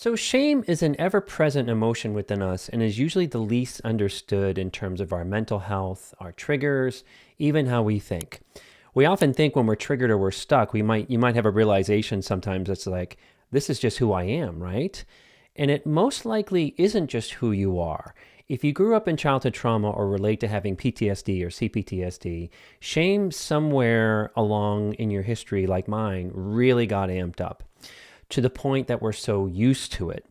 So, shame is an ever present emotion within us and is usually the least understood in terms of our mental health, our triggers, even how we think. We often think when we're triggered or we're stuck, you might have a realization sometimes that's like, this is just who I am, right? And it most likely isn't just who you are. If you grew up in childhood trauma or relate to having PTSD or CPTSD, shame somewhere along in your history, like mine, really got amped up to the point that we're so used to it.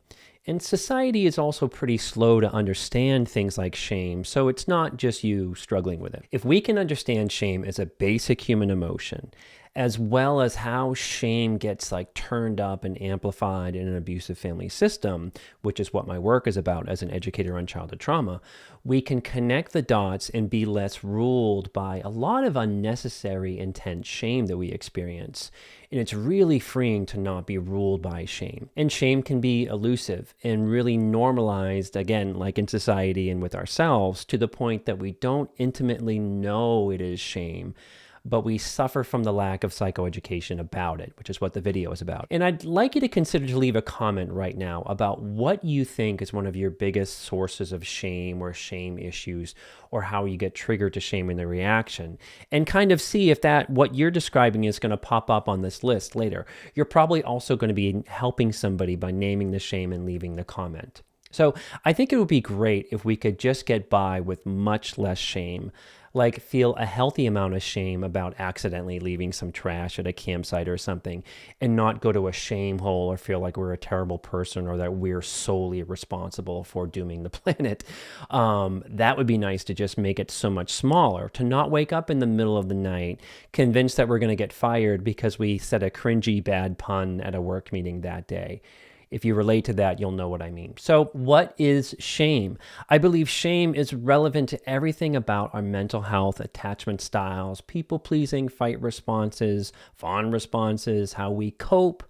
And society is also pretty slow to understand things like shame, so it's not just you struggling with it. If we can understand shame as a basic human emotion, as well as how shame gets like turned up and amplified in an abusive family system, which is what my work is about as an educator on childhood trauma, we can connect the dots and be less ruled by a lot of unnecessary intense shame that we experience. And it's really freeing to not be ruled by shame. And shame can be elusive and really normalized, again, like in society and with ourselves, to the point that we don't intimately know it is shame, but we suffer from the lack of psychoeducation about it, which is what the video is about. And I'd like you to consider to leave a comment right now about what you think is one of your biggest sources of shame or shame issues, or how you get triggered to shame in the reaction, and kind of see if that what you're describing is going to pop up on this list later. You're probably also going to be helping somebody by naming the shame and leaving the comment. So I think it would be great if we could just get by with much less shame, like feel a healthy amount of shame about accidentally leaving some trash at a campsite or something, and not go to a shame hole or feel like we're a terrible person or that we're solely responsible for dooming the planet. That would be nice to just make it so much smaller, to not wake up in the middle of the night convinced that we're going to get fired because we said a cringy bad pun at a work meeting that day. If you relate to that, you'll know what I mean. So what is shame? I believe shame is relevant to everything about our mental health, attachment styles, people-pleasing, fight responses, fawn responses, how we cope,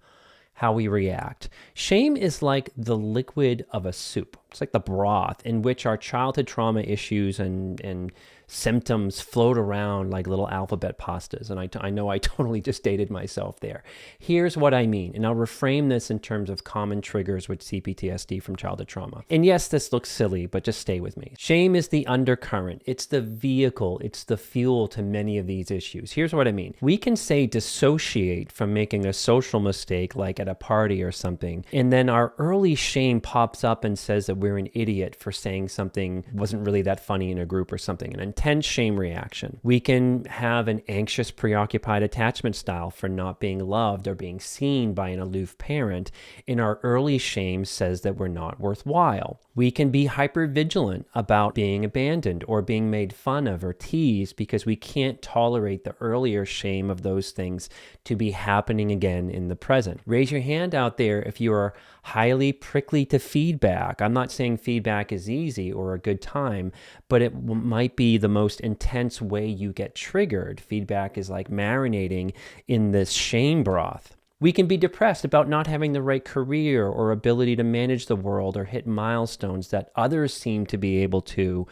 how we react. Shame is like the liquid of a soup. It's like the broth in which our childhood trauma issues and symptoms float around like little alphabet pastas. And I know I totally just dated myself there. Here's what I mean, and I'll reframe this in terms of common triggers with CPTSD from childhood trauma. And yes, this looks silly, but just stay with me. Shame is the undercurrent. It's the vehicle. It's the fuel to many of these issues. Here's what I mean. We can say dissociate from making a social mistake, like at a party or something, and then our early shame pops up and says that we're an idiot for saying something wasn't really that funny in a group or something, an intense shame reaction. We can have an anxious, preoccupied attachment style for not being loved or being seen by an aloof parent, and our early shame says that we're not worthwhile. We can be hypervigilant about being abandoned or being made fun of or teased because we can't tolerate the earlier shame of those things to be happening again in the present. Raise your hand out there if you are highly prickly to feedback. I'm not saying feedback is easy or a good time, but it might be the most intense way you get triggered. Feedback is like marinating in this shame broth. We can be depressed about not having the right career or ability to manage the world or hit milestones that others seem to be able to.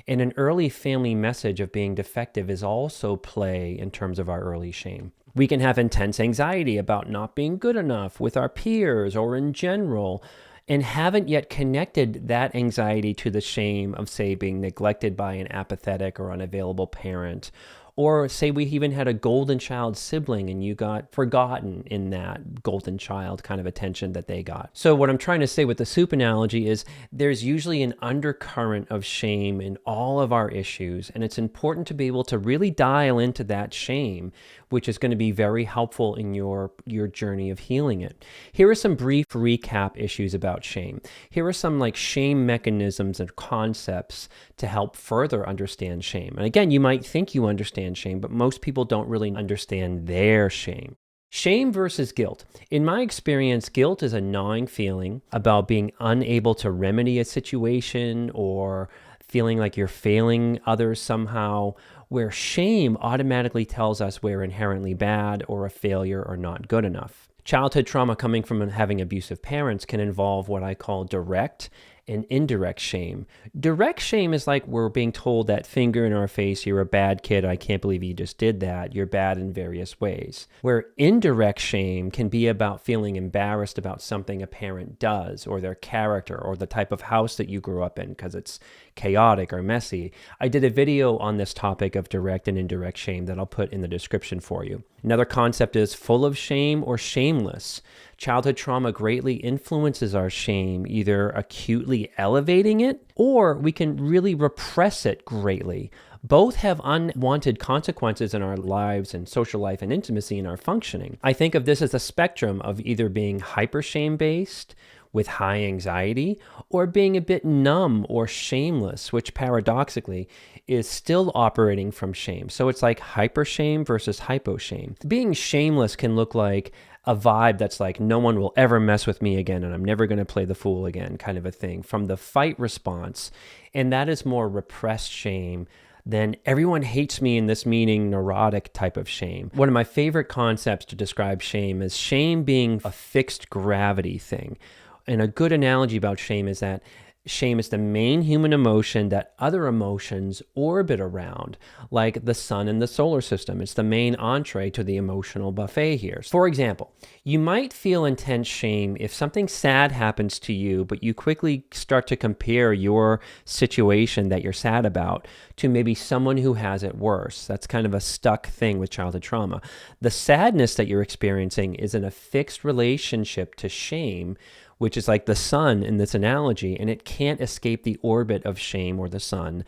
And an early family message of being defective is also play in terms of our early shame. We can have intense anxiety about not being good enough with our peers or in general, and haven't yet connected that anxiety to the shame of, say, being neglected by an apathetic or unavailable parent. Or say we even had a golden child sibling and you got forgotten in that golden child kind of attention that they got. So what I'm trying to say with the soup analogy is there's usually an undercurrent of shame in all of our issues, and it's important to be able to really dial into that shame, which is going to be very helpful in your journey of healing it. Here are some brief recap issues about shame. Here are some like shame mechanisms and concepts to help further understand shame. And again, you might think you understand shame, but most people don't really understand their shame. Shame versus guilt. In my experience, guilt is a gnawing feeling about being unable to remedy a situation or feeling like you're failing others somehow, where shame automatically tells us we're inherently bad or a failure or not good enough. Childhood trauma coming from having abusive parents can involve what I call direct and indirect shame. Direct shame is like we're being told that finger in our face, you're a bad kid, I can't believe you just did that, you're bad in various ways. Where indirect shame can be about feeling embarrassed about something a parent does, or their character, or the type of house that you grew up in because it's chaotic or messy. I did a video on this topic of direct and indirect shame that I'll put in the description for you. Another concept is full of shame or shameless. Childhood trauma greatly influences our shame, either acutely elevating it, or we can really repress it greatly. Both have unwanted consequences in our lives and social life and intimacy in our functioning. I think of this as a spectrum of either being hyper shame-based with high anxiety, or being a bit numb or shameless, which paradoxically is still operating from shame. So it's like hyper shame versus hypo shame. Being shameless can look like a vibe that's like, no one will ever mess with me again, and I'm never going to play the fool again, kind of a thing, from the fight response. And that is more repressed shame than everyone hates me in this meeting, neurotic type of shame. One of my favorite concepts to describe shame is shame being a fixed gravity thing. And a good analogy about shame is that shame is the main human emotion that other emotions orbit around, like the sun and the solar system. It's the main entree to the emotional buffet here. For example, you might feel intense shame if something sad happens to you, but you quickly start to compare your situation that you're sad about to maybe someone who has it worse. That's kind of a stuck thing with childhood trauma. The sadness that you're experiencing is in a fixed relationship to shame, which is like the sun in this analogy, and it can't escape the orbit of shame or the sun.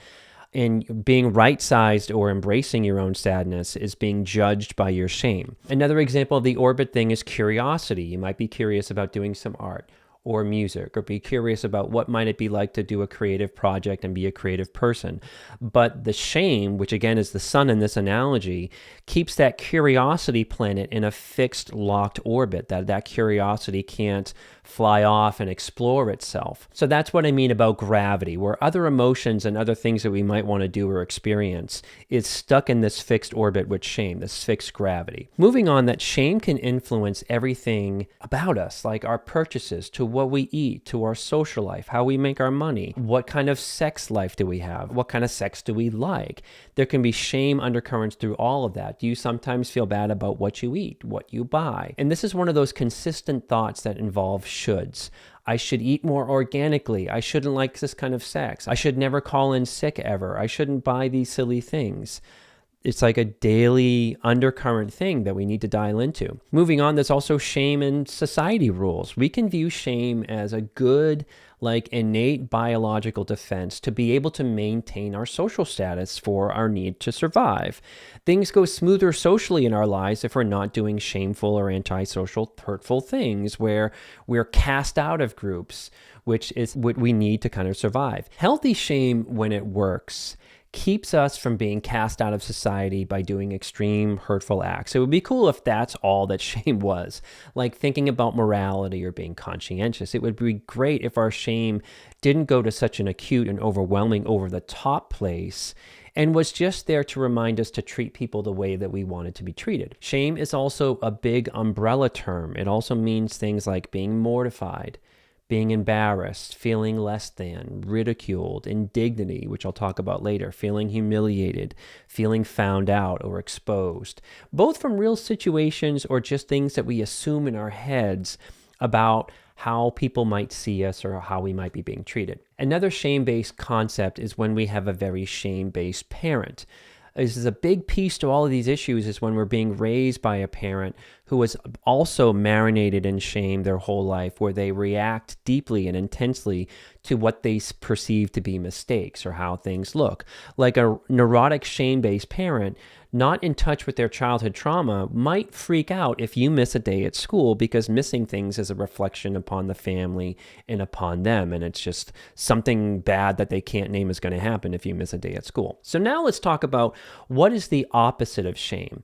And being right-sized or embracing your own sadness is being judged by your shame. Another example of the orbit thing is curiosity. You might be curious about doing some art or music, or be curious about what might it be like to do a creative project and be a creative person. But the shame, which again is the sun in this analogy, keeps that curiosity planet in a fixed, locked orbit, that curiosity can't fly off and explore itself. So that's what I mean about gravity, where other emotions and other things that we might want to do or experience is stuck in this fixed orbit with shame, this fixed gravity. Moving on, that shame can influence everything about us, like our purchases, to what we eat, to our social life, how we make our money, what kind of sex life do we have, what kind of sex do we like. There can be shame undercurrents through all of that. Do you sometimes feel bad about what you eat, what you buy? And this is one of those consistent thoughts that involve shoulds. I should eat more organically. I shouldn't like this kind of sex. I should never call in sick ever. I shouldn't buy these silly things. It's like a daily undercurrent thing that we need to dial into. Moving on, there's also shame in society rules. We can view shame as a good, like innate biological defense to be able to maintain our social status for our need to survive. Things go smoother socially in our lives if we're not doing shameful or antisocial, hurtful things where we're cast out of groups, which is what we need to kind of survive. Healthy shame, when it works, keeps us from being cast out of society by doing extreme hurtful acts. It would be cool if that's all that shame was, like thinking about morality or being conscientious. It would be great if our shame didn't go to such an acute and overwhelming over-the-top place and was just there to remind us to treat people the way that we wanted to be treated. Shame is also a big umbrella term. It also means things like being mortified, being embarrassed, feeling less than, ridiculed, indignity, which I'll talk about later, feeling humiliated, feeling found out or exposed, both from real situations or just things that we assume in our heads about how people might see us or how we might be being treated. Another shame-based concept is when we have a very shame-based parent. This is a big piece to all of these issues, is when we're being raised by a parent who was also marinated in shame their whole life, where they react deeply and intensely to what they perceive to be mistakes or how things look. Like a neurotic shame-based parent, not in touch with their childhood trauma, might freak out if you miss a day at school, because missing things is a reflection upon the family and upon them. And it's just something bad that they can't name is going to happen if you miss a day at school. So now let's talk about what is the opposite of shame.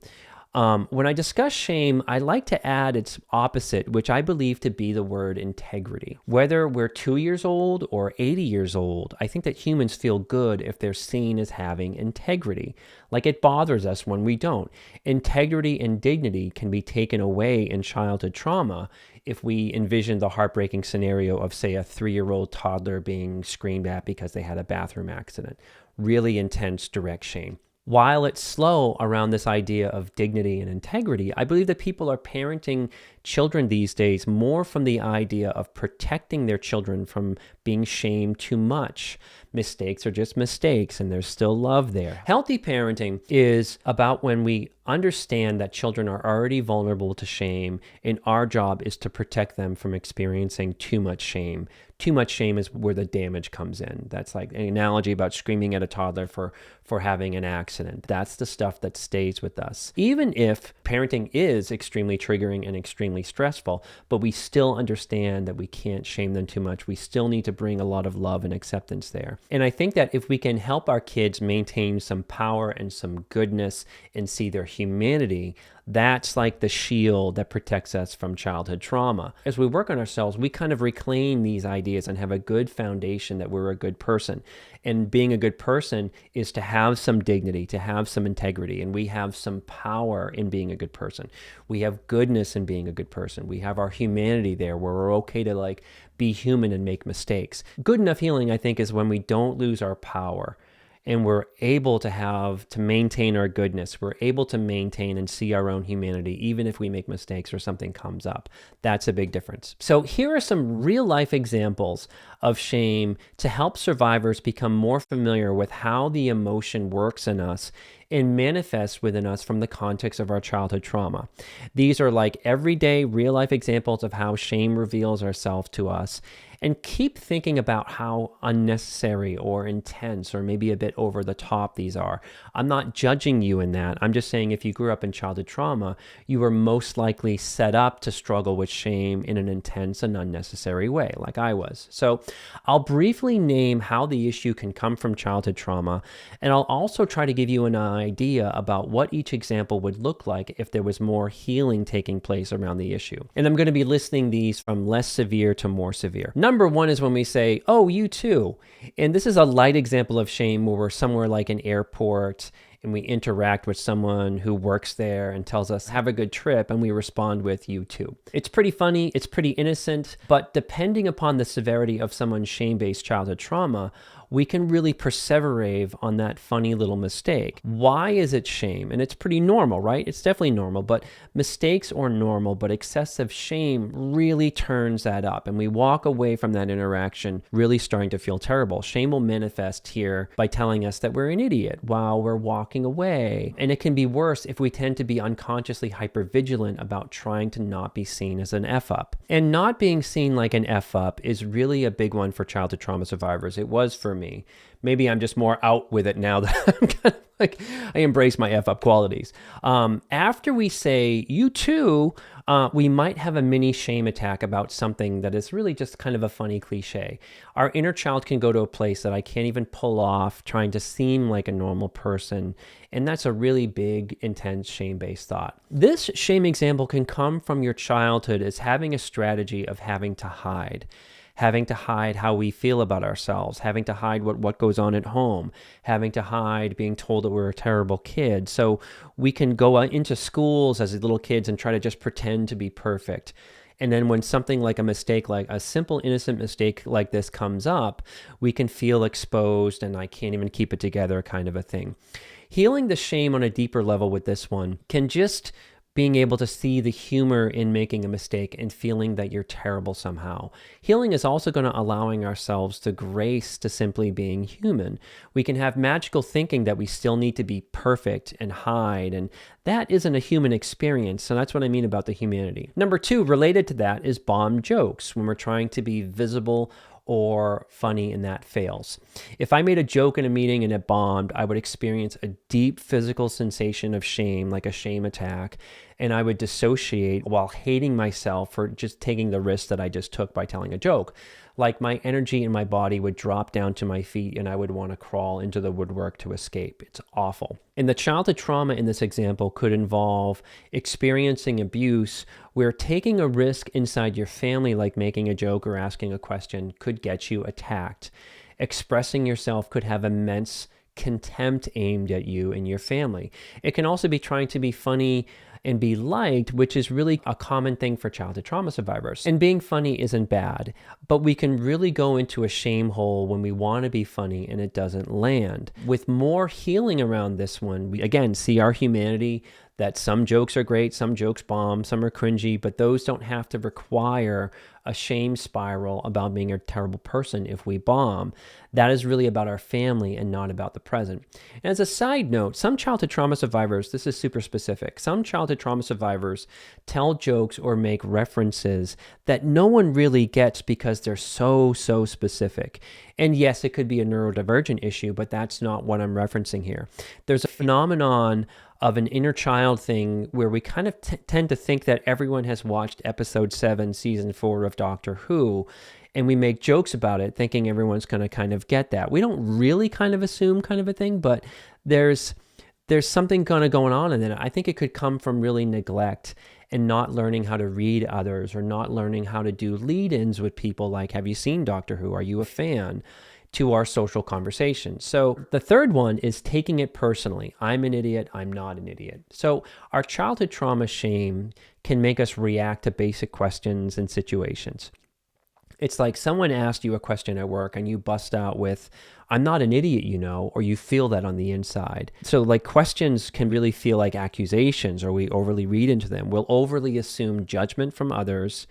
When I discuss shame, I like to add its opposite, which I believe to be the word integrity. Whether we're 2 years old or 80 years old, I think that humans feel good if they're seen as having integrity. Like it bothers us when we don't. Integrity and dignity can be taken away in childhood trauma if we envision the heartbreaking scenario of, say, a 3-year-old toddler being screamed at because they had a bathroom accident. Really intense, direct shame. While it's slow around this idea of dignity and integrity, I believe that people are parenting children these days more from the idea of protecting their children from being shamed too much. Mistakes are just mistakes, and there's still love there. Healthy parenting is about when we understand that children are already vulnerable to shame, and our job is to protect them from experiencing too much shame. Too much shame is where the damage comes in. That's like an analogy about screaming at a toddler for having an accident. That's the stuff that stays with us. Even if parenting is extremely triggering and extremely stressful, but we still understand that we can't shame them too much. We still need to bring a lot of love and acceptance there. And I think that if we can help our kids maintain some power and some goodness and see their humanity, that's like the shield that protects us from childhood trauma. As we work on ourselves, we kind of reclaim these ideas and have a good foundation that we're a good person. And being a good person is to have some dignity, to have some integrity, and we have some power in being a good person. We have goodness in being a good person. We have our humanity there where we're okay to like be human and make mistakes. Good enough healing, I think, is when we don't lose our power. And we're able to maintain our goodness. We're able to maintain and see our own humanity, even if we make mistakes or something comes up. That's a big difference. So here are some real life examples of shame to help survivors become more familiar with how the emotion works in us and manifests within us from the context of our childhood trauma. These are like everyday real life examples of how shame reveals ourselves to us. And keep thinking about how unnecessary or intense or maybe a bit over the top these are. I'm not judging you in that. I'm just saying if you grew up in childhood trauma, you were most likely set up to struggle with shame in an intense and unnecessary way, like I was. So I'll briefly name how the issue can come from childhood trauma, and I'll also try to give you an idea about what each example would look like if there was more healing taking place around the issue. And I'm going to be listing these from less severe to more severe. Number one is when we say, oh, you too. And this is a light example of shame where we're somewhere like an airport and we interact with someone who works there and tells us, have a good trip, and we respond with, you too. It's pretty funny, it's pretty innocent, but depending upon the severity of someone's shame-based childhood trauma, we can really perseverate on that funny little mistake. Why is it shame? And it's pretty normal, right? It's definitely normal, but mistakes are normal, but excessive shame really turns that up. And we walk away from that interaction really starting to feel terrible. Shame will manifest here by telling us that we're an idiot while we're walking away. And it can be worse if we tend to be unconsciously hypervigilant about trying to not be seen as an F-up. And not being seen like an F-up is really a big one for childhood trauma survivors. It was for me. Maybe I'm just more out with it now that I'm kind of like, I embrace my F-up qualities. After we say, you too, we might have a mini shame attack about something that is really just kind of a funny cliche. Our inner child can go to a place that I can't even pull off, trying to seem like a normal person. And that's a really big, intense shame-based thought. This shame example can come from your childhood as having a strategy of having to hide how we feel about ourselves, having to hide what goes on at home, having to hide being told that we're a terrible kid. So we can go into schools as little kids and try to just pretend to be perfect. And then when something like a mistake, like a simple, innocent mistake like this comes up, we can feel exposed and I can't even keep it together kind of a thing. Healing the shame on a deeper level with this one can just being able to see the humor in making a mistake and feeling that you're terrible somehow. Healing is also going to allowing ourselves the grace to simply being human. We can have magical thinking that we still need to be perfect and hide, and that isn't a human experience. So that's what I mean about the humanity. Number two, related to that, is bomb jokes when we're trying to be visible or funny and that fails. If I made a joke in a meeting and it bombed, I would experience a deep physical sensation of shame, like a shame attack. and I would dissociate while hating myself for just taking the risk that I just took by telling a joke. Like my energy in my body would drop down to my feet and I would want to crawl into the woodwork to escape. It's awful. And the childhood trauma in this example could involve experiencing abuse where taking a risk inside your family, like making a joke or asking a question, could get you attacked. Expressing yourself could have immense contempt aimed at you and your family. It can also be trying to be funny and be liked, which is really a common thing for childhood trauma survivors. And being funny isn't bad, but we can really go into a shame hole when we want to be funny and it doesn't land. With more healing around this one, we again see our humanity, that some jokes are great, some jokes bomb, some are cringy, but those don't have to require a shame spiral about being a terrible person if we bomb. That is really about our family and not about the present. And as a side note, some childhood trauma survivors, this is super specific, some childhood trauma survivors tell jokes or make references that no one really gets because they're so specific. And yes, it could be a neurodivergent issue, but that's not what I'm referencing here. There's a phenomenon of an inner child thing where we kind of tend to think that everyone has watched episode 7, season 4 of Doctor Who, and we make jokes about it thinking everyone's going to kind of get that. We don't really kind of assume kind of a thing, but there's something kind of going on in it. I think it could come from really neglect and not learning how to read others or not learning how to do lead-ins with people like, have you seen Doctor Who? Are you a fan? To our social conversation. So the third one is taking it personally. I'm an idiot. I'm not an idiot. So our childhood trauma shame can make us react to basic questions and situations. It's like someone asked you a question at work and you bust out with, I'm not an idiot, you know, or you feel that on the inside. So like questions can really feel like accusations, or we overly read into them. We'll overly assume judgment from others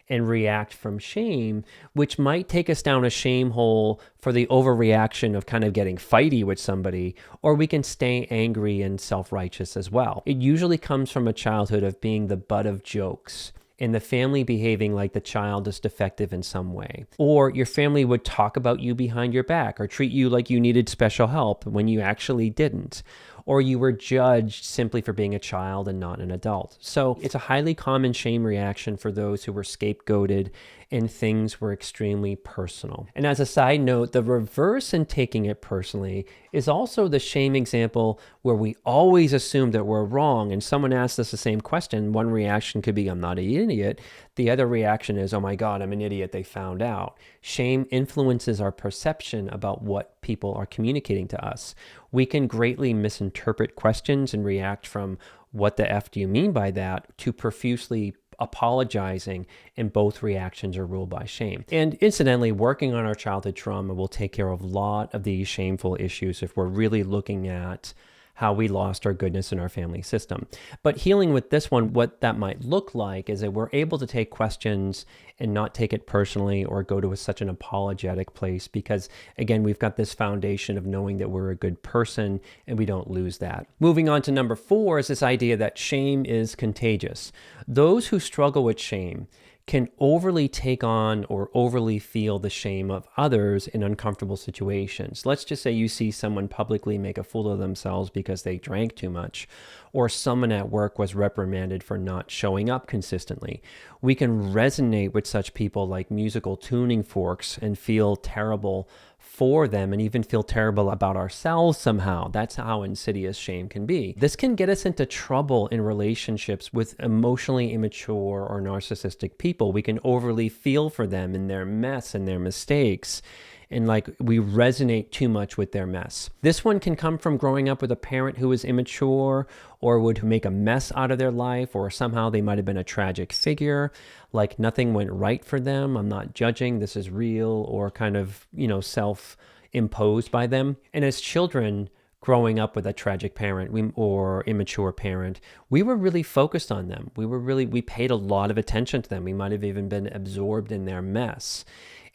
and react from shame, which might take us down a shame hole for the overreaction of kind of getting fighty with somebody, or we can stay angry and self-righteous as well. It usually comes from a childhood of being the butt of jokes and the family behaving like the child is defective in some way. Or your family would talk about you behind your back or treat you like you needed special help when you actually didn't. Or you were judged simply for being a child and not an adult. So it's a highly common shame reaction for those who were scapegoated and things were extremely personal. And as a side note, the reverse in taking it personally is also the shame example where we always assume that we're wrong, and someone asks us the same question. One reaction could be, I'm not an idiot. The other reaction is, oh my God, I'm an idiot, they found out. Shame influences our perception about what people are communicating to us. We can greatly misinterpret questions and react from what the F do you mean by that to profusely apologizing, and both reactions are ruled by shame. And incidentally, working on our childhood trauma will take care of a lot of these shameful issues if we're really looking at how we lost our goodness in our family system. But healing with this one, what that might look like is that we're able to take questions and not take it personally or go to such an apologetic place because, again, we've got this foundation of knowing that we're a good person and we don't lose that. Moving on to number 4 is this idea that shame is contagious. Those who struggle with shame can overly take on or overly feel the shame of others in uncomfortable situations. Let's just say you see someone publicly make a fool of themselves because they drank too much, or someone at work was reprimanded for not showing up consistently. We can resonate with such people like musical tuning forks and feel terrible for them and even feel terrible about ourselves somehow. That's how insidious shame can be. This can get us into trouble in relationships with emotionally immature or narcissistic people. We can overly feel for them and their mess and their mistakes, and like we resonate too much with their mess. This one can come from growing up with a parent who is immature or would make a mess out of their life, or somehow they might have been a tragic figure, like nothing went right for them. I'm not judging, this is real, or kind of, self-imposed by them. And as children, growing up with a tragic parent or immature parent, we were really focused on them. We paid a lot of attention to them. We might have even been absorbed in their mess.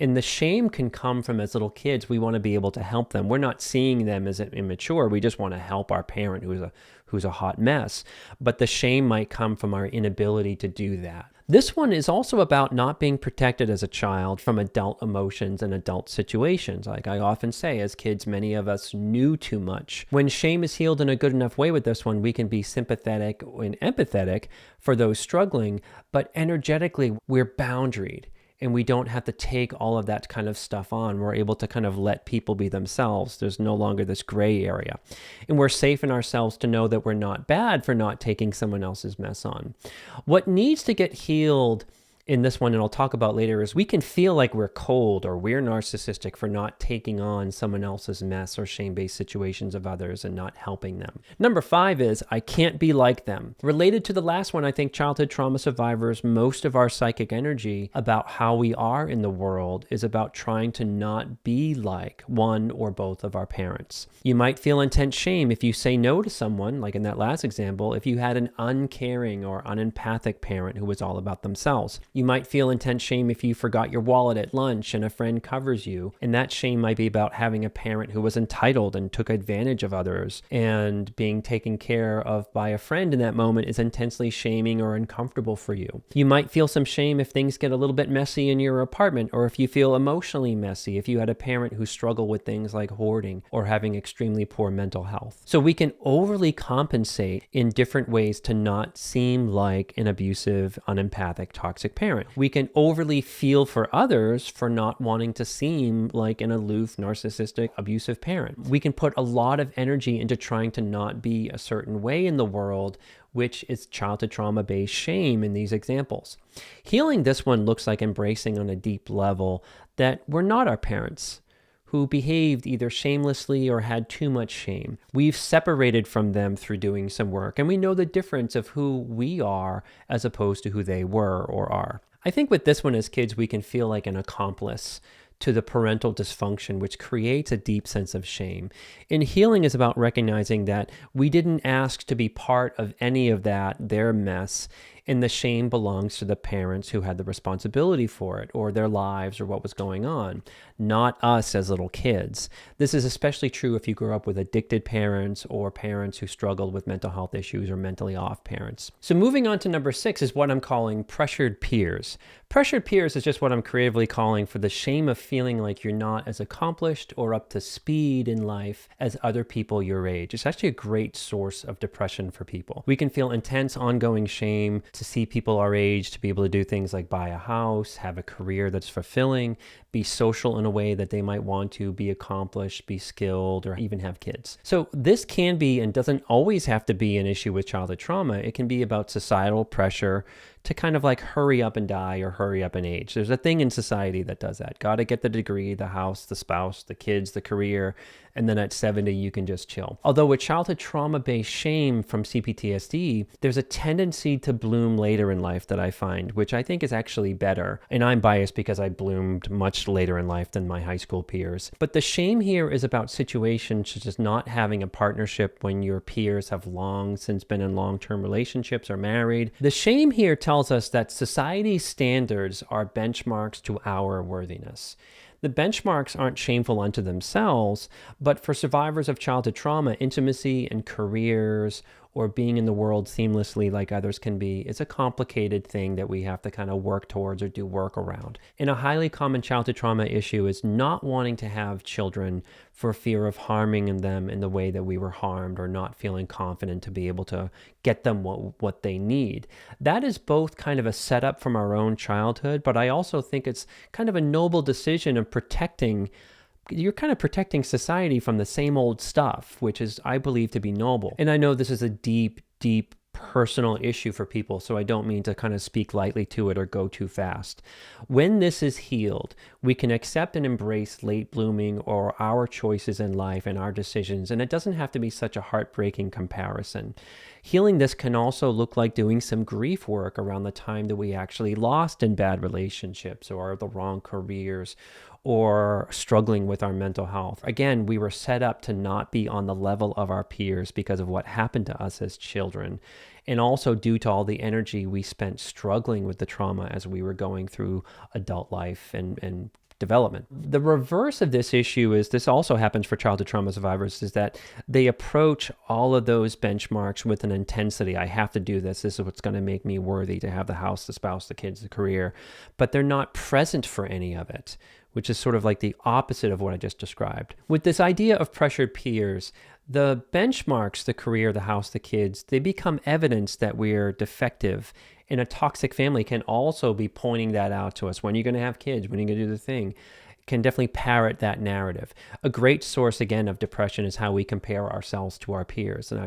And the shame can come from, as little kids, we want to be able to help them. We're not seeing them as immature. We just want to help our parent who's a hot mess. But the shame might come from our inability to do that. This one is also about not being protected as a child from adult emotions and adult situations. Like I often say, as kids, many of us knew too much. When shame is healed in a good enough way with this one, we can be sympathetic and empathetic for those struggling, but energetically, we're boundaried. And we don't have to take all of that kind of stuff on. We're able to kind of let people be themselves. There's no longer this gray area. And we're safe in ourselves to know that we're not bad for not taking someone else's mess on. What needs to get healed in this one, and I'll talk about later, is we can feel like we're cold or we're narcissistic for not taking on someone else's mess or shame-based situations of others and not helping them. Number 5 is, I can't be like them. Related to the last one, I think childhood trauma survivors, most of our psychic energy about how we are in the world is about trying to not be like one or both of our parents. You might feel intense shame if you say no to someone, like in that last example, if you had an uncaring or unempathic parent who was all about themselves. You might feel intense shame if you forgot your wallet at lunch and a friend covers you. And that shame might be about having a parent who was entitled and took advantage of others, and being taken care of by a friend in that moment is intensely shaming or uncomfortable for you. You might feel some shame if things get a little bit messy in your apartment, or if you feel emotionally messy, if you had a parent who struggled with things like hoarding or having extremely poor mental health. So we can overly compensate in different ways to not seem like an abusive, unempathic, toxic parent. We can overly feel for others for not wanting to seem like an aloof, narcissistic, abusive parent. We can put a lot of energy into trying to not be a certain way in the world, which is childhood trauma-based shame in these examples. Healing this one looks like embracing on a deep level that we're not our parents who behaved either shamelessly or had too much shame. We've separated from them through doing some work, and we know the difference of who we are as opposed to who they were or are. I think with this one as kids, we can feel like an accomplice to the parental dysfunction, which creates a deep sense of shame. And healing is about recognizing that we didn't ask to be part of any of that, their mess, and the shame belongs to the parents who had the responsibility for it, or their lives, or what was going on, not us as little kids. This is especially true if you grew up with addicted parents or parents who struggled with mental health issues or mentally off parents. So moving on to number 6 is what I'm calling pressured peers. Pressured peers is just what I'm creatively calling for the shame of feeling like you're not as accomplished or up to speed in life as other people your age. It's actually a great source of depression for people. We can feel intense, ongoing shame to see people our age to be able to do things like buy a house, have a career that's fulfilling, be social in a way that they might want to, be accomplished, be skilled, or even have kids. So this can be, and doesn't always have to be, an issue with childhood trauma. It can be about societal pressure to kind of like hurry up and die or hurry up in age. There's a thing in society that does that. Got to get the degree, the house, the spouse, the kids, the career, and then at 70, you can just chill. Although with childhood trauma-based shame from CPTSD, there's a tendency to bloom later in life that I find, which I think is actually better. And I'm biased because I bloomed much later in life than my high school peers. But the shame here is about situations such as not having a partnership when your peers have long since been in long-term relationships or married. The shame here tells us that society's standards are benchmarks to our worthiness. The benchmarks aren't shameful unto themselves, but for survivors of childhood trauma, intimacy and careers or being in the world seamlessly like others can be is a complicated thing that we have to kind of work towards or do work around. And a highly common childhood trauma issue is not wanting to have children for fear of harming them in the way that we were harmed, or not feeling confident to be able to get them what they need. That is both kind of a setup from our own childhood, but I also think it's kind of a noble decision of you're kind of protecting society from the same old stuff, which is, I believe, to be noble. And I know this is a deep, deep personal issue for people, so I don't mean to kind of speak lightly to it or go too fast. When this is healed, we can accept and embrace late blooming or our choices in life and our decisions, and it doesn't have to be such a heartbreaking comparison. Healing this can also look like doing some grief work around the time that we actually lost in bad relationships or the wrong careers or struggling with our mental health. Again, we were set up to not be on the level of our peers because of what happened to us as children, and also due to all the energy we spent struggling with the trauma as we were going through adult life and development. The reverse of this issue is, this also happens for childhood trauma survivors, is that they approach all of those benchmarks with an intensity. I have to do this. This is what's going to make me worthy to have the house, the spouse, the kids, the career. But they're not present for any of it, which is sort of like the opposite of what I just described. With this idea of pressured peers, the benchmarks, the career, the house, the kids, they become evidence that we're defective. And a toxic family can also be pointing that out to us. When are you going to have kids? When are you going to do the thing? Can definitely parrot that narrative. A great source, again, of depression is how we compare ourselves to our peers. And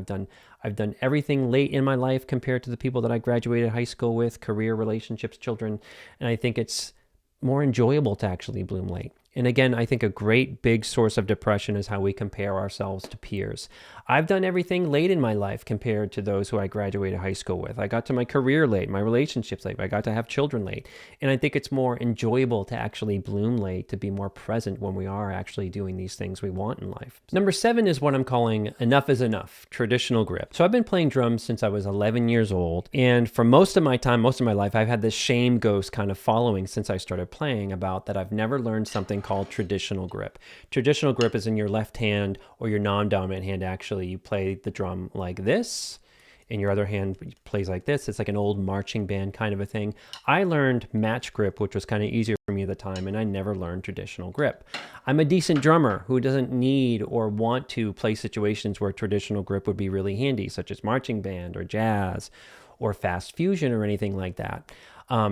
I've done everything late in my life compared to the people that I graduated high school with, career, relationships, children. And I think it's more enjoyable to actually bloom late. And again, I think a great big source of depression is how we compare ourselves to peers. I've done everything late in my life compared to those who I graduated high school with. I got to my career late, my relationships late. I got to have children late. And I think it's more enjoyable to actually bloom late, to be more present when we are actually doing these things we want in life. Number 7 is what I'm calling enough is enough, traditional grip. So I've been playing drums since I was 11 years old. And for most of my time, most of my life, I've had this shame ghost kind of following since I started playing, about that I've never learned something called traditional grip. Traditional grip is in your left hand or your non-dominant hand. Actually, you play the drum like this, and your other hand plays like this. It's like an old marching band kind of a thing. I learned match grip, which was kind of easier for me at the time, and I never learned traditional grip. I'm a decent drummer who doesn't need or want to play situations where traditional grip would be really handy, such as marching band or jazz or fast fusion or anything like that.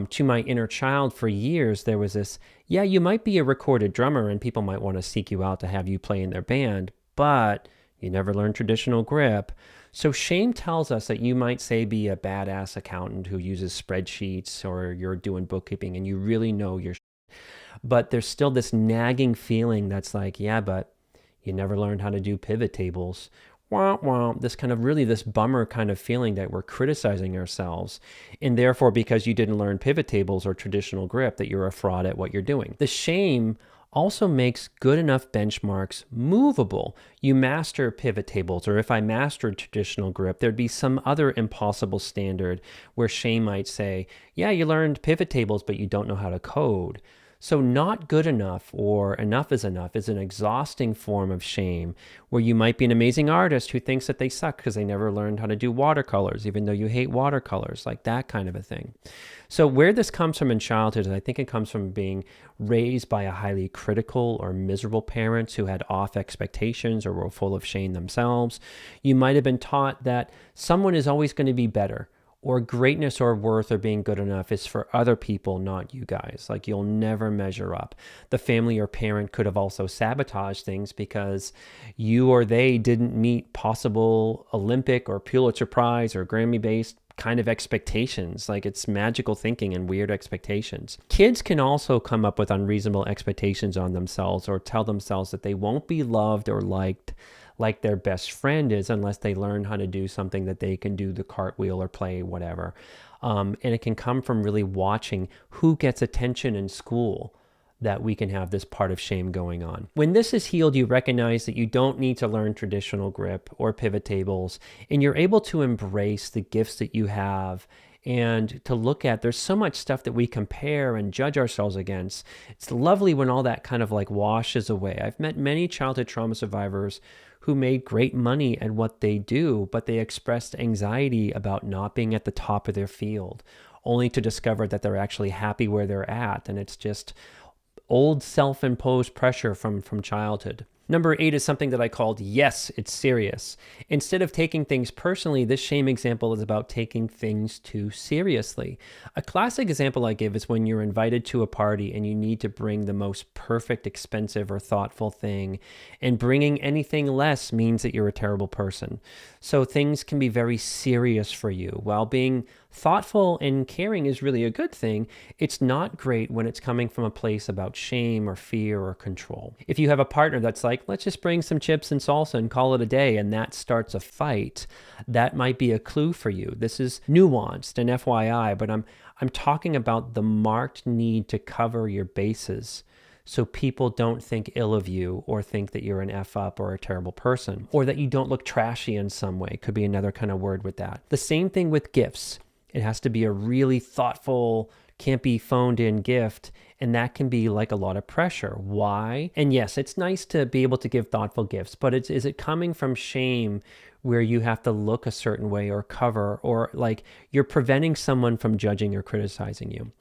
To my inner child for years, there was this, yeah, you might be a recorded drummer and people might want to seek you out to have you play in their band, but you never learned traditional grip. So shame tells us that you might, say, be a badass accountant who uses spreadsheets, or you're doing bookkeeping and you really know your but there's still this nagging feeling that's like, yeah, but you never learned how to do pivot tables. Wah, wah, this kind of really this bummer kind of feeling that we're criticizing ourselves. And therefore, because you didn't learn pivot tables or traditional grip, that you're a fraud at what you're doing. The shame also makes good enough benchmarks movable. You master pivot tables, or if I mastered traditional grip, there'd be some other impossible standard where shame might say, yeah, you learned pivot tables, but you don't know how to code. So not good enough or enough is an exhausting form of shame, where you might be an amazing artist who thinks that they suck because they never learned how to do watercolors, even though you hate watercolors, like that kind of a thing. So where this comes from in childhood, I think it comes from being raised by a highly critical or miserable parents who had off expectations or were full of shame themselves. You might have been taught that someone is always going to be better, or greatness or worth or being good enough is for other people, not you guys. Like, you'll never measure up. The family or parent could have also sabotaged things because you or they didn't meet possible Olympic or Pulitzer Prize or Grammy-based kind of expectations. Like, it's magical thinking and weird expectations. Kids can also come up with unreasonable expectations on themselves, or tell themselves that they won't be loved or liked like their best friend is unless they learn how to do something that they can do, the cartwheel or play whatever. And it can come from really watching who gets attention in school, that we can have this part of shame going on. When this is healed, you recognize that you don't need to learn traditional grip or pivot tables, and you're able to embrace the gifts that you have and to look at, there's so much stuff that we compare and judge ourselves against. It's lovely when all that kind of like washes away. I've met many childhood trauma survivors who made great money at what they do, but they expressed anxiety about not being at the top of their field, only to discover that they're actually happy where they're at. And it's just old self-imposed pressure from childhood. Number 8 is something that I called, yes, it's serious. Instead of taking things personally, this shame example is about taking things too seriously. A classic example I give is when you're invited to a party and you need to bring the most perfect, expensive, or thoughtful thing, and bringing anything less means that you're a terrible person. So things can be very serious for you. While being thoughtful and caring is really a good thing, it's not great when it's coming from a place about shame or fear or control. If you have a partner that's like, let's just bring some chips and salsa and call it a day, and that starts a fight, that might be a clue for you. This is nuanced and FYI, but I'm talking about the marked need to cover your bases so people don't think ill of you or think that you're an F up or a terrible person, or that you don't look trashy in some way. Could be another kind of word with that. The same thing with gifts. It has to be a really thoughtful, can't be phoned in gift. And that can be like a lot of pressure. Why? And yes, it's nice to be able to give thoughtful gifts, but is it coming from shame where you have to look a certain way or cover, or like you're preventing someone from judging or criticizing you?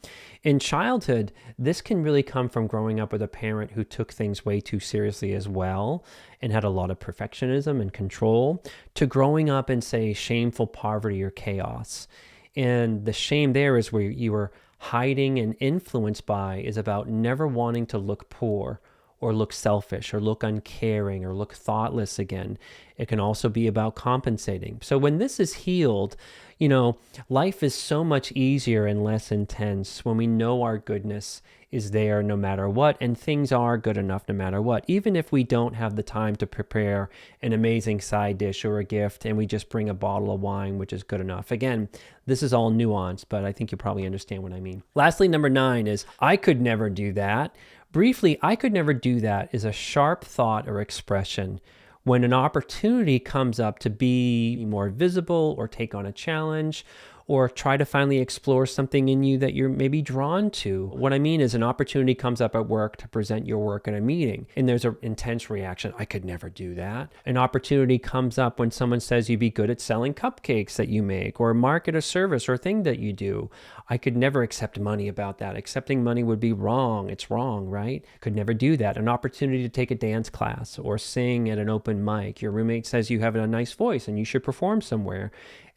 In childhood, this can really come from growing up with a parent who took things way too seriously as well and had a lot of perfectionism and control, to growing up in, say, shameful poverty or chaos. And the shame there is where you were hiding and influenced by is about never wanting to look poor or look selfish or look uncaring or look thoughtless again. It can also be about compensating. So when this is healed, life is so much easier and less intense when we know our goodness is there no matter what, and things are good enough no matter what. Even if we don't have the time to prepare an amazing side dish or a gift and we just bring a bottle of wine, which is good enough. Again, this is all nuance, but I think you probably understand what I mean. Lastly, number 9 is, I could never do that. Briefly, I could never do that is a sharp thought or expression when an opportunity comes up to be more visible or take on a challenge or try to finally explore something in you that you're maybe drawn to. What I mean is, an opportunity comes up at work to present your work in a meeting, and there's an intense reaction. I could never do that. An opportunity comes up when someone says you'd be good at selling cupcakes that you make, or market a service or thing that you do. I could never accept money about that. Accepting money would be wrong. It's wrong, right? Could never do that. An opportunity to take a dance class or sing at an open mic. Your roommate says you have a nice voice and you should perform somewhere.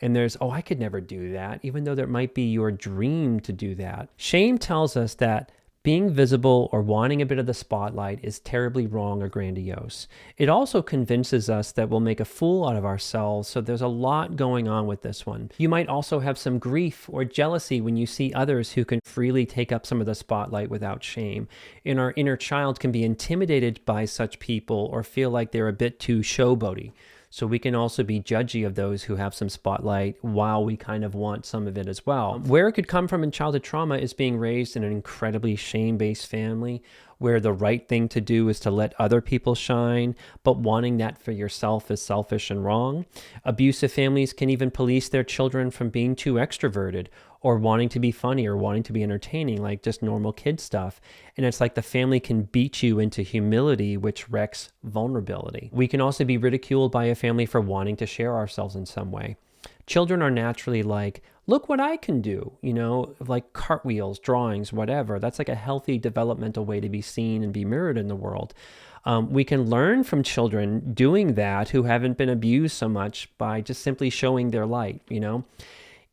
And there's, I could never do that, even though that might be your dream to do that. Shame tells us that being visible or wanting a bit of the spotlight is terribly wrong or grandiose. It also convinces us that we'll make a fool out of ourselves, so there's a lot going on with this one. You might also have some grief or jealousy when you see others who can freely take up some of the spotlight without shame. And our inner child can be intimidated by such people or feel like they're a bit too showboaty. So we can also be judgy of those who have some spotlight while we kind of want some of it as well. Where it could come from in childhood trauma is being raised in an incredibly shame-based family where the right thing to do is to let other people shine, but wanting that for yourself is selfish and wrong. Abusive families can even police their children from being too extroverted or wanting to be funny or wanting to be entertaining, like just normal kid stuff. And it's like the family can beat you into humility, which wrecks vulnerability. We can also be ridiculed by a family for wanting to share ourselves in some way. Children are naturally like, look what I can do, like cartwheels, drawings, whatever. That's like a healthy developmental way to be seen and be mirrored in the world. We can learn from children doing that who haven't been abused so much by just simply showing their light,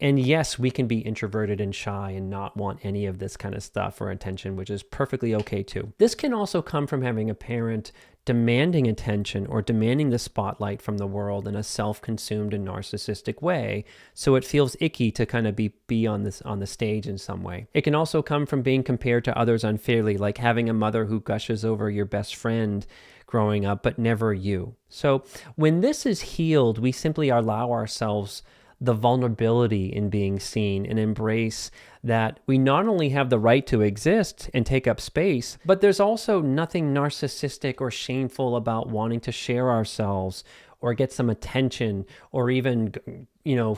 And yes, we can be introverted and shy and not want any of this kind of stuff or attention, which is perfectly okay too. This can also come from having a parent demanding attention or demanding the spotlight from the world in a self-consumed and narcissistic way, so it feels icky to kind of be on the stage in some way. It can also come from being compared to others unfairly, like having a mother who gushes over your best friend growing up, but never you. So when this is healed, we simply allow ourselves the vulnerability in being seen and embrace that we not only have the right to exist and take up space, but there's also nothing narcissistic or shameful about wanting to share ourselves or get some attention or even,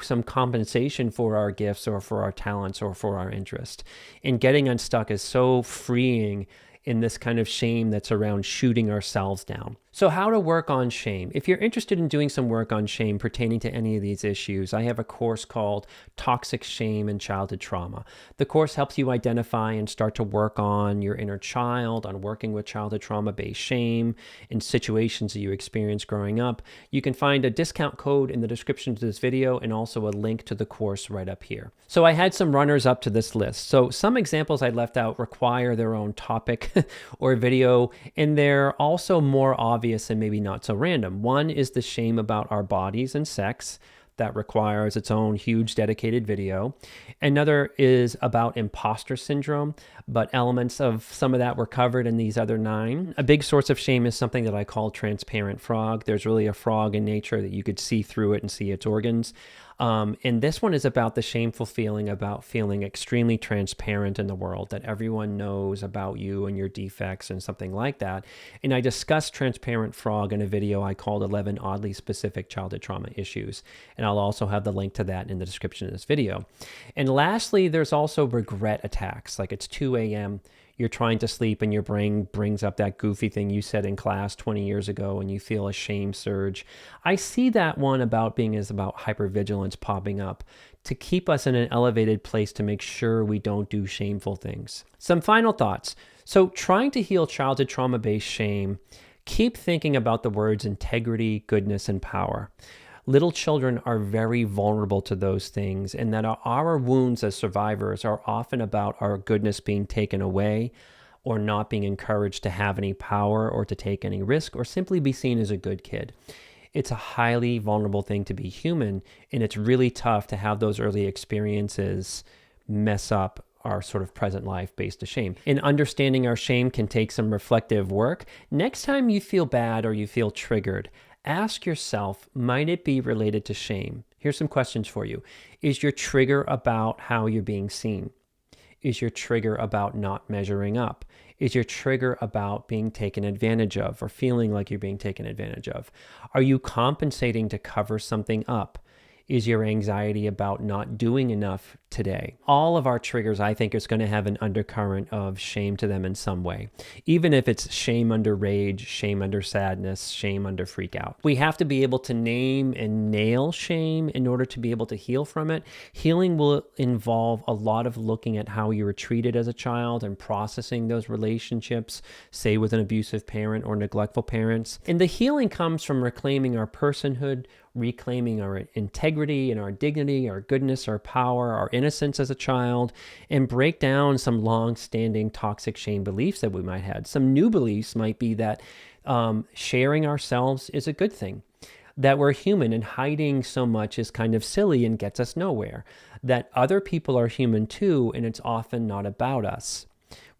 some compensation for our gifts or for our talents or for our interest. And getting unstuck is so freeing in this kind of shame that's around shooting ourselves down. So how to work on shame. If you're interested in doing some work on shame pertaining to any of these issues, I have a course called Toxic Shame and Childhood Trauma. The course helps you identify and start to work on your inner child, on working with childhood trauma-based shame in situations that you experienced growing up. You can find a discount code in the description to this video and also a link to the course right up here. So I had some runners up to this list. So some examples I left out require their own topic or video, and they're also more obvious and maybe not so random. One is the shame about our bodies and sex. That requires its own huge dedicated video. Another is about imposter syndrome, but elements of some of that were covered in these other 9. A big source of shame is something that I call transparent frog. There's really a frog in nature that you could see through it and see its organs. And this one is about the shameful feeling about feeling extremely transparent in the world, that everyone knows about you and your defects and something like that. And I discussed transparent frog in a video I called 11 Oddly Specific Childhood Trauma Issues. And I'll also have the link to that in the description of this video. And lastly, there's also regret attacks. Like it's 2 a.m., you're trying to sleep and your brain brings up that goofy thing you said in class 20 years ago and you feel a shame surge. I see that one about hypervigilance popping up to keep us in an elevated place to make sure we don't do shameful things. Some final thoughts. So trying to heal childhood trauma-based shame, keep thinking about the words integrity, goodness, and power. Little children are very vulnerable to those things, and that our wounds as survivors are often about our goodness being taken away or not being encouraged to have any power or to take any risk or simply be seen as a good kid. It's a highly vulnerable thing to be human, and it's really tough to have those early experiences mess up our sort of present life based to shame. And understanding our shame can take some reflective work. Next time you feel bad or you feel triggered, ask yourself, might it be related to shame? Here's some questions for you. Is your trigger about how you're being seen? Is your trigger about not measuring up? Is your trigger about being taken advantage of or feeling like you're being taken advantage of? Are you compensating to cover something up? Is your anxiety about not doing enough today? All of our triggers, I think, is going to have an undercurrent of shame to them in some way. Even if it's shame under rage, shame under sadness, shame under freak out. We have to be able to name and nail shame in order to be able to heal from it. Healing will involve a lot of looking at how you were treated as a child and processing those relationships, say with an abusive parent or neglectful parents. And the healing comes from reclaiming our personhood, reclaiming our integrity and our dignity, our goodness, our power, our innocence as a child, and break down some long-standing toxic shame beliefs that we might have. Some new beliefs might be that sharing ourselves is a good thing, that we're human and hiding so much is kind of silly and gets us nowhere, that other people are human too, and it's often not about us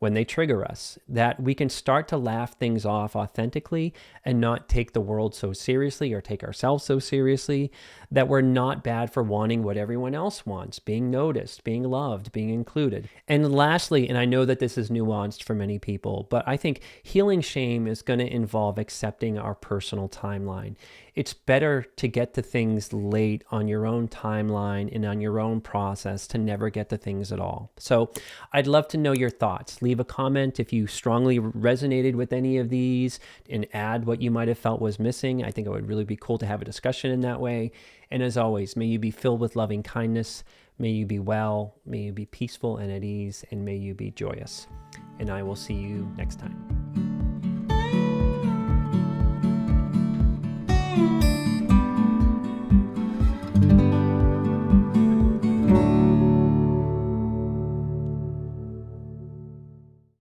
when they trigger us, that we can start to laugh things off authentically and not take the world so seriously or take ourselves so seriously, that we're not bad for wanting what everyone else wants, being noticed, being loved, being included. And lastly, and I know that this is nuanced for many people, but I think healing shame is going to involve accepting our personal timeline. It's better to get to things late on your own timeline and on your own process to never get to things at all. So I'd love to know your thoughts. Leave a comment if you strongly resonated with any of these and add what you might have felt was missing. I think it would really be cool to have a discussion in that way. And as always, may you be filled with loving kindness. May you be well. May you be peaceful and at ease. And may you be joyous. And I will see you next time.